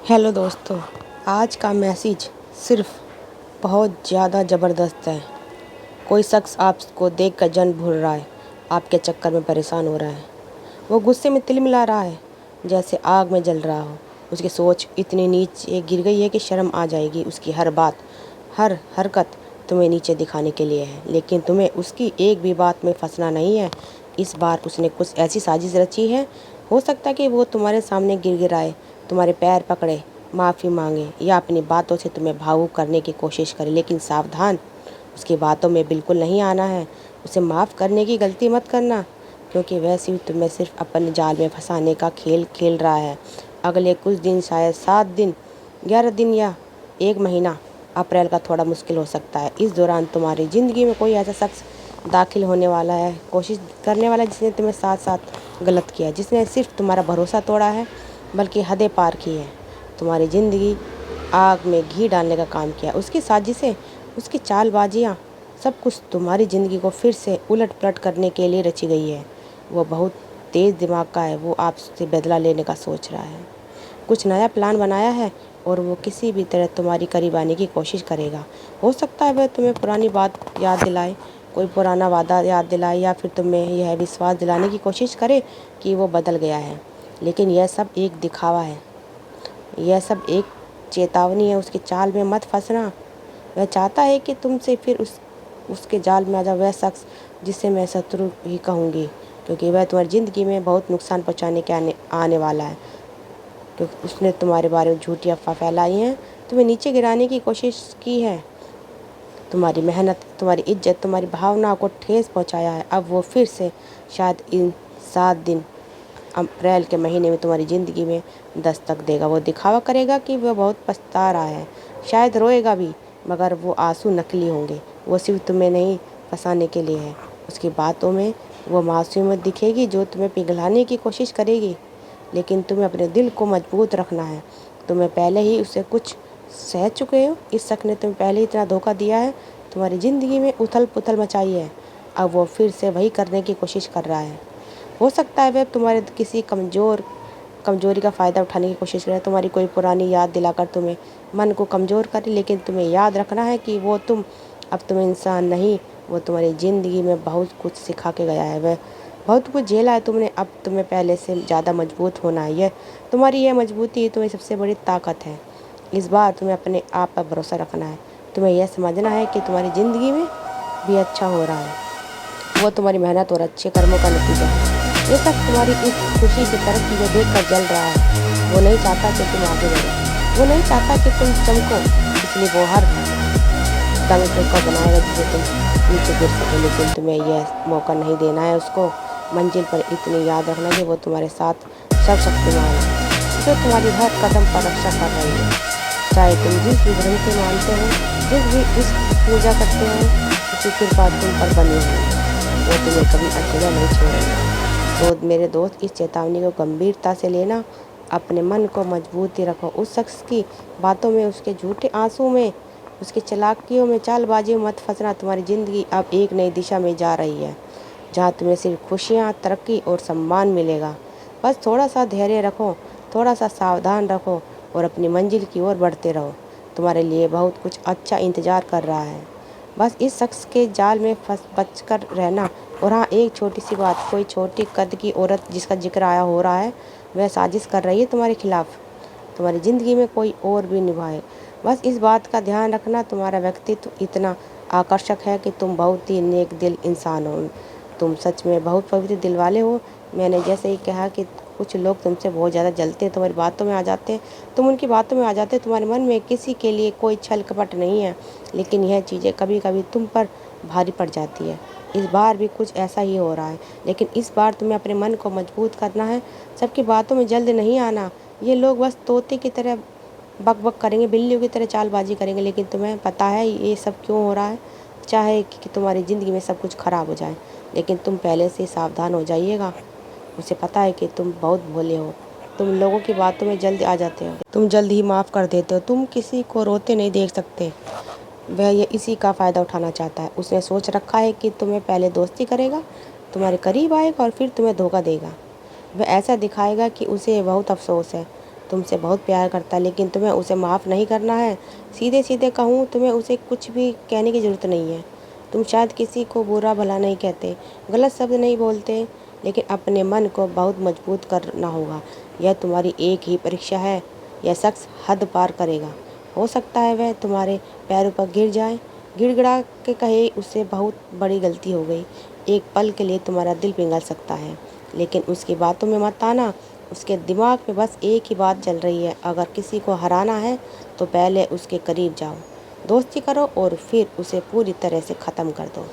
Hello दोस्तों, आज का मैसेज सिर्फ बहुत ज़्यादा ज़बरदस्त है। कोई शख्स आपको देखकर जन भूल रहा है, आपके चक्कर में परेशान हो रहा है। वो गुस्से में तिलमिला रहा है, जैसे आग में जल रहा हो। उसकी सोच इतनी नीचे गिर गई है कि शर्म आ जाएगी। उसकी हर बात, हर हरकत तुम्हें नीचे दिखाने के लिए है, लेकिन तुम्हें उसकी एक भी बात में फंसना नहीं है। इस बार उसने कुछ ऐसी साजिश रची है। हो सकता है कि वो तुम्हारे सामने गिड़गिड़ाए, तुम्हारे पैर पकड़े, माफ़ी मांगे या अपनी बातों से तुम्हें भावुक करने की कोशिश करे। लेकिन सावधान, उसकी बातों में बिल्कुल नहीं आना है। उसे माफ़ करने की गलती मत करना, क्योंकि वैसे ही तुम्हें सिर्फ अपने जाल में फंसाने का खेल खेल रहा है। अगले कुछ दिन, शायद 7 दिन, 11 दिन या 1 महीना, अप्रैल का थोड़ा मुश्किल हो सकता है। इस दौरान तुम्हारी ज़िंदगी में कोई ऐसा शख्स दाखिल होने वाला है, कोशिश करने वाला है, जिसने तुम्हें साथ साथ गलत किया, जिसने सिर्फ तुम्हारा भरोसा तोड़ा है, बल्कि हदें पार की है, तुम्हारी ज़िंदगी आग में घी डालने का काम किया। उसकी साजिशें, उसकी चालबाजियाँ, सब कुछ तुम्हारी ज़िंदगी को फिर से उलट पलट करने के लिए रची गई है। वो बहुत तेज़ दिमाग का है। वो आपसे बदला लेने का सोच रहा है, कुछ नया प्लान बनाया है, और वो किसी भी तरह तुम्हारी करीब आने की कोशिश करेगा। हो सकता है वह तुम्हें पुरानी बात याद दिलाए, कोई पुराना वादा याद दिलाए, या फिर तुम्हें यह विश्वास दिलाने की कोशिश करे कि वो बदल गया है। लेकिन यह सब एक दिखावा है, यह सब एक चेतावनी है। उसकी चाल में मत फंसना। वह चाहता है कि तुमसे फिर उसके जाल में आ जाए वह शख्स जिसे मैं शत्रु ही कहूँगी, क्योंकि वह तुम्हारी ज़िंदगी में बहुत नुकसान पहुँचाने के आने वाला है। क्योंकि उसने तुम्हारे बारे में झूठी अफवाह फैलाई हैं, तुम्हें नीचे गिराने की कोशिश की है, तुम्हारी मेहनत, तुम्हारी इज्जत, तुम्हारी भावनाओं को ठेस पहुँचाया है। अब वो फिर से शायद इन 7 दिन, अप्रैल के महीने में तुम्हारी ज़िंदगी में दस्तक देगा। वो दिखावा करेगा कि वह बहुत पछता रहा है, शायद रोएगा भी, मगर वो आंसू नकली होंगे। वो सिर्फ तुम्हें नहीं फंसाने के लिए है। उसकी बातों में वो मासूमियत दिखेगी जो तुम्हें पिघलाने की कोशिश करेगी, लेकिन तुम्हें अपने दिल को मजबूत रखना है। तुम्हें पहले ही उससे कुछ सह चुके हो। इस शख्स ने तुम्हें पहले ही इतना धोखा दिया है, तुम्हारी ज़िंदगी में उथल पुथल मचाई है। अब वो फिर से वही करने की कोशिश कर रहा है। हो सकता है वह तुम्हारे किसी कमज़ोरी का फ़ायदा उठाने की कोशिश करे, तुम्हारी कोई पुरानी याद दिलाकर तुम्हें मन को कमज़ोर करे। लेकिन तुम्हें याद रखना है कि अब तुम इंसान नहीं, वो तुम्हारी ज़िंदगी में बहुत कुछ सिखा के गया है। वह बहुत कुछ झेला है तुमने, अब तुम्हें पहले से ज़्यादा मजबूत होना है। यह मजबूती ही तुम्हें सबसे बड़ी ताकत है। इस बार तुम्हें अपने आप पर भरोसा रखना है। तुम्हें यह समझना है कि तुम्हारी ज़िंदगी में भी अच्छा हो रहा है, वो तुम्हारी मेहनत और अच्छे कर्मों का नतीजा है। ये सब तुम्हारी इस खुशी की तरक्की को देखकर जल रहा है। वो नहीं चाहता कि तुम आगे बढ़ो, वो नहीं चाहता कि तुम चमको, इसलिए वो हर दंग को बनाएगा जिसे तुम नीचे गिर सको। लेकिन तुम्हें यह मौका नहीं देना है उसको। मंजिल पर इतनी याद रखना कि वो तुम्हारे साथ सर्वशक्तिमान है, जो तुम्हारी हर कदम पर रक्षा कर रही है। चाहे तुम जिस भी धर्म से मानते हो, जिस भी इसकी पूजा करते हो, उसकी कृपा तुम पर बनी हुई है। वो तुम्हें कभी अकेला नहीं छोड़ेगा। तो मेरे दोस्त, इस चेतावनी को गंभीरता से लेना, अपने मन को मजबूती रखो। उस शख्स की बातों में, उसके झूठे आंसू में, उसकी चालाकियों में, चालबाजियों में मत फंसना। तुम्हारी ज़िंदगी अब एक नई दिशा में जा रही है, जहाँ तुम्हें सिर्फ खुशियाँ, तरक्की और सम्मान मिलेगा। बस थोड़ा सा धैर्य रखो, थोड़ा सा सावधान रखो, और अपनी मंजिल की ओर बढ़ते रहो। तुम्हारे लिए बहुत कुछ अच्छा इंतज़ार कर रहा है। बस इस शख्स के जाल में बच कर रहना। और हाँ, एक छोटी सी बात, कोई छोटी कद की औरत जिसका जिक्र आया हो रहा है, वह साजिश कर रही है तुम्हारे खिलाफ, तुम्हारी ज़िंदगी में कोई और भी निभाए। बस इस बात का ध्यान रखना। तुम्हारा व्यक्तित्व इतना आकर्षक है कि तुम बहुत ही नेक दिल इंसान हो। तुम सच में बहुत पवित्र दिल वाले हो। मैंने जैसे ही कहा कि कुछ लोग तुमसे बहुत ज़्यादा जलते हैं, तुम्हारी बातों में आ जाते हैं, तुम उनकी बातों में आ जाते हैं। तुम्हारे मन में किसी के लिए कोई छल कपट नहीं है, लेकिन यह चीज़ें कभी कभी तुम पर भारी पड़ जाती है। इस बार भी कुछ ऐसा ही हो रहा है, लेकिन इस बार तुम्हें अपने मन को मजबूत करना है। सबकी बातों में जल्द नहीं आना। ये लोग बस तोते की तरह बक बक करेंगे, बिल्लियों की तरह चालबाजी करेंगे, लेकिन तुम्हें पता है ये सब क्यों हो रहा है। चाहे कि तुम्हारी ज़िंदगी में सब कुछ खराब हो जाए, लेकिन तुम पहले से सावधान हो जाइएगा। उसे पता है कि तुम बहुत भोले हो, तुम लोगों की बातों में जल्द आ जाते हो, तुम जल्द ही माफ़ कर देते हो, तुम किसी को रोते नहीं देख सकते। वह ये इसी का फ़ायदा उठाना चाहता है। उसने सोच रखा है कि तुम्हें पहले दोस्ती करेगा, तुम्हारे करीब आएगा, और फिर तुम्हें धोखा देगा। वह ऐसा दिखाएगा कि उसे बहुत अफसोस है। तुमसे बहुत प्यार करता है, लेकिन तुम्हें उसे माफ़ नहीं करना है। सीधे सीधे कहूँ, तुम्हें उसे कुछ भी कहने की ज़रूरत नहीं है। तुम शायद किसी को बुरा भला नहीं कहते, गलत शब्द नहीं बोलते, लेकिन अपने मन को बहुत मजबूत करना होगा। यह तुम्हारी एक ही परीक्षा है। यह शख्स हद पार करेगा। हो सकता है वह तुम्हारे पैरों पर गिर जाए, गिड़गिड़ा के कहे उससे बहुत बड़ी गलती हो गई। एक पल के लिए तुम्हारा दिल पिघल सकता है, लेकिन उसकी बातों में मत आना। उसके दिमाग में बस एक ही बात चल रही है, अगर किसी को हराना है तो पहले उसके करीब जाओ, दोस्ती करो और फिर उसे पूरी तरह से ख़त्म कर दो।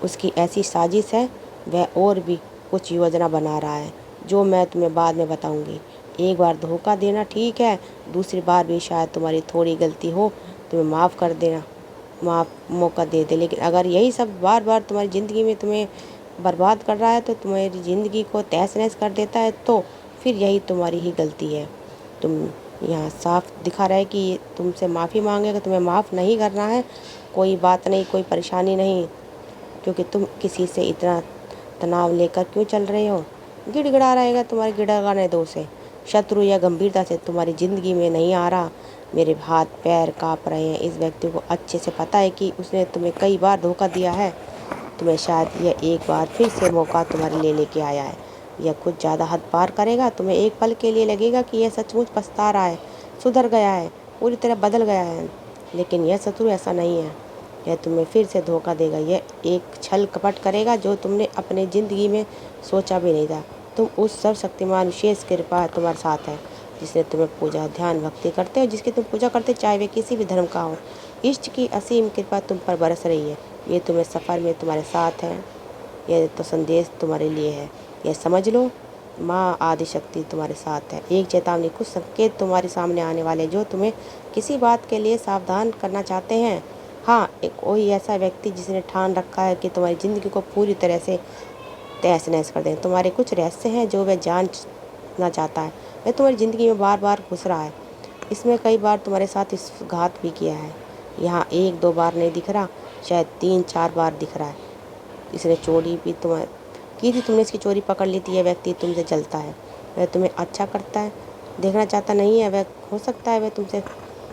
उसकी ऐसी साजिश है, वह और भी कुछ योजना बना रहा है जो मैं तुम्हें बाद में बताऊंगी। एक बार धोखा देना ठीक है, दूसरी बार भी शायद तुम्हारी थोड़ी गलती हो, तुम्हें माफ़ कर देना, माफ़ मौका दे दे। लेकिन अगर यही सब बार बार तुम्हारी ज़िंदगी में तुम्हें बर्बाद कर रहा है, तो तुम्हारी ज़िंदगी को तहस नहस कर देता है, तो फिर यही तुम्हारी ही गलती है। तुम यहाँ साफ दिखा रहा है कि ये तुमसे माफ़ी मांगेगा, तुम्हें माफ़ नहीं करना है। कोई बात नहीं, कोई परेशानी नहीं, क्योंकि तुम किसी से इतना तनाव लेकर क्यों चल रहे हो। गिड़गिड़ा रहेगा, तुम्हारे गिड़गिड़ाने दो से। शत्रु या गंभीरता से तुम्हारी ज़िंदगी में नहीं आ रहा। मेरे हाथ पैर काँप रहे हैं। इस व्यक्ति को अच्छे से पता है कि उसने तुम्हें कई बार धोखा दिया है। तुम्हें शायद यह एक बार फिर से मौका तुम्हारे लिए लेके आया है। यह कुछ ज़्यादा हद पार करेगा। तुम्हें एक पल के लिए लगेगा कि यह सचमुच पछता रहा है, सुधर गया है, पूरी तरह बदल गया है, लेकिन यह शत्रु ऐसा नहीं है। यह तुम्हें फिर से धोखा देगा। यह एक छल कपट करेगा जो तुमने अपनी ज़िंदगी में सोचा भी नहीं था। तुम उस सर्वशक्तिमान विशेष कृपा तुम्हारे साथ है, जिसने तुम्हें पूजा ध्यान भक्ति करते हो, जिसकी तुम पूजा करते, चाहे वे किसी भी धर्म का हो। इष्ट की असीम कृपा तुम पर बरस रही है। ये तुम्हें सफ़र में तुम्हारे साथ है। यह तो संदेश तुम्हारे लिए है। यह समझ लो, माँ आदिशक्ति तुम्हारे साथ है। एक चेतावनी, कुछ संकेत तुम्हारे सामने आने वाले जो तुम्हें किसी बात के लिए सावधान करना चाहते हैं। हाँ, एक कोई ऐसा व्यक्ति जिसने ठान रखा है कि तुम्हारी ज़िंदगी को पूरी तरह से तहस नहस कर दें। तुम्हारे कुछ रहस्य हैं जो वह जानना चाहता है। वह तुम्हारी ज़िंदगी में बार बार घुस रहा है। इसमें कई बार तुम्हारे साथ घात भी किया है। यहाँ एक दो बार नहीं दिख रहा, शायद 3-4 बार दिख रहा है। इसने चोरी भी तुम्हें की थी, तुमने इसकी चोरी पकड़ ली थी। यह व्यक्ति तुमसे जलता है, वह तुम्हें अच्छा करता है, देखना चाहता नहीं है। वह हो सकता है वह तुमसे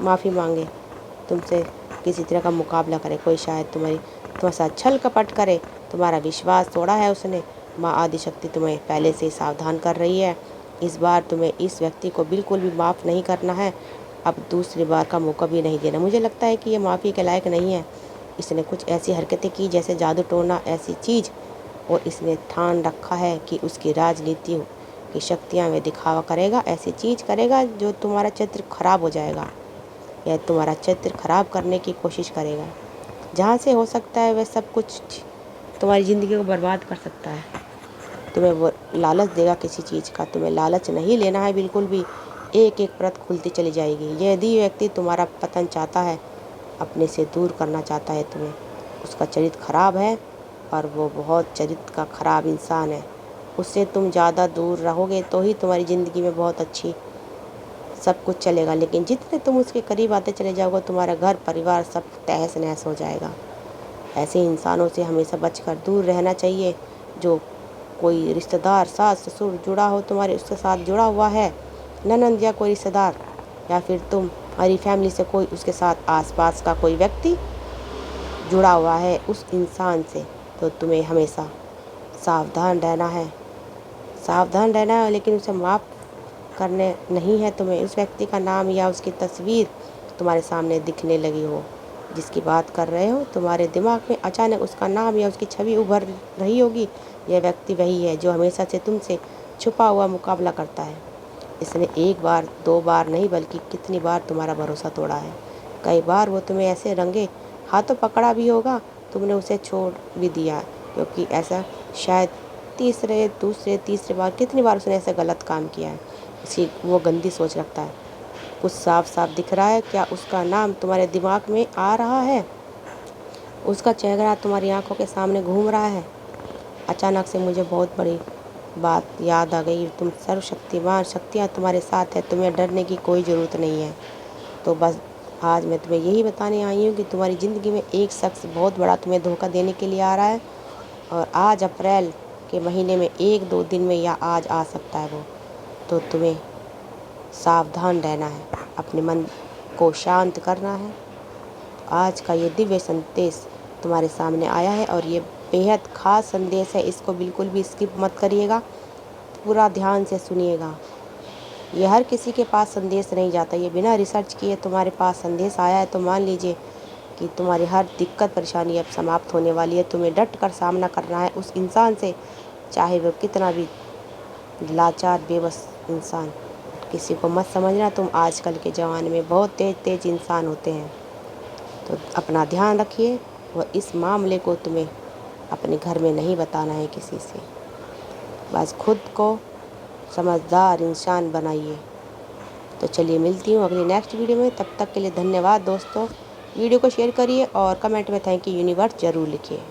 माफ़ी मांगे, तुमसे किसी तरह का मुकाबला करे। कोई शायद तुम्हारे साथ छल कपट करे। तुम्हारा विश्वास तोड़ा है उसने। माँ आदिशक्ति तुम्हें पहले से सावधान कर रही है। इस बार तुम्हें इस व्यक्ति को बिल्कुल भी माफ़ नहीं करना है। अब दूसरी बार का मौका भी नहीं देना। मुझे लगता है कि यह माफ़ी के लायक नहीं है। इसने कुछ ऐसी हरकतें की जैसे जादू टोना ऐसी चीज़, और इसने ठान रखा है कि उसकी राजनीति की शक्तियाँ में दिखावा करेगा, ऐसी चीज़ करेगा जो तुम्हारा चित्र खराब हो जाएगा। यह तुम्हारा चित्र खराब करने की कोशिश करेगा। जहाँ से हो सकता है वह सब कुछ तुम्हारी ज़िंदगी को बर्बाद कर सकता है। तुम्हें वो लालच देगा किसी चीज़ का। तुम्हें लालच नहीं लेना है बिल्कुल भी। एक एक परत खुलती चली जाएगी। यदि व्यक्ति तुम्हारा पतन चाहता है, अपने से दूर करना चाहता है तुम्हें, उसका चरित्र खराब है और वो बहुत चरित्र का खराब इंसान है। उससे तुम ज़्यादा दूर रहोगे तो ही तुम्हारी ज़िंदगी में बहुत अच्छी सब कुछ चलेगा, लेकिन जितने तुम उसके करीब आते चले जाओगे, तुम्हारा घर परिवार सब तहस नहस हो जाएगा। ऐसे इंसानों से हमेशा बचकर दूर रहना चाहिए। जो कोई रिश्तेदार, सास ससुर जुड़ा हो तुम्हारे, उसके साथ जुड़ा हुआ है, ननंद या कोई रिश्तेदार, या फिर तुम्हारी फैमिली से कोई उसके साथ आसपास का कोई व्यक्ति जुड़ा हुआ है उस इंसान से, तो तुम्हें हमेशा सावधान रहना है। सावधान रहना है, लेकिन उसे माफ़ करने नहीं है तुम्हें। उस व्यक्ति का नाम या उसकी तस्वीर तुम्हारे सामने दिखने लगी हो, जिसकी बात कर रहे हो, तुम्हारे दिमाग में अचानक उसका नाम या उसकी छवि उभर रही होगी। यह व्यक्ति वही है जो हमेशा से तुमसे छुपा हुआ मुकाबला करता है। इसने एक बार दो बार नहीं, बल्कि कितनी बार तुम्हारा भरोसा तोड़ा है। कई बार वो तुम्हें ऐसे रंगे हाथों पकड़ा भी होगा, तुमने उसे छोड़ भी दिया, क्योंकि ऐसा शायद तीसरे बार, कितनी बार उसने ऐसा गलत काम किया है। इसी वो गंदी सोच रखता है। कुछ साफ साफ दिख रहा है। क्या उसका नाम तुम्हारे दिमाग में आ रहा है? उसका चेहरा तुम्हारी आंखों के सामने घूम रहा है? अचानक से मुझे बहुत बड़ी बात याद आ गई। तुम सर्वशक्तिमान, शक्तियाँ तुम्हारे साथ है, तुम्हें डरने की कोई ज़रूरत नहीं है। तो बस आज मैं तुम्हें यही बताने आई हूँ कि तुम्हारी ज़िंदगी में एक शख्स बहुत बड़ा तुम्हें धोखा देने के लिए आ रहा है, और आज अप्रैल के महीने में 1-2 दिन में, या आज आ सकता है वो। तो तुम्हें सावधान रहना है, अपने मन को शांत करना है। आज का ये दिव्य संदेश तुम्हारे सामने आया है और ये बेहद ख़ास संदेश है। इसको बिल्कुल भी स्किप मत करिएगा, पूरा ध्यान से सुनिएगा। ये हर किसी के पास संदेश नहीं जाता, ये बिना रिसर्च किए तुम्हारे पास संदेश आया है तो मान लीजिए कि तुम्हारी हर दिक्कत परेशानी अब समाप्त होने वाली है। तुम्हें डट कर सामना करना है उस इंसान से, चाहे वो कितना भी लाचार बेबस इंसान। किसी को मत समझना, तुम आजकल के ज़माने में बहुत तेज इंसान होते हैं। तो अपना ध्यान रखिए, और इस मामले को तुम्हें अपने घर में नहीं बताना है किसी से। बस खुद को समझदार इंसान बनाइए। तो चलिए मिलती हूँ अगली नेक्स्ट वीडियो में। तब तक के लिए धन्यवाद दोस्तों। वीडियो को शेयर करिए और कमेंट में थैंक यू यूनिवर्स ज़रूर लिखिए।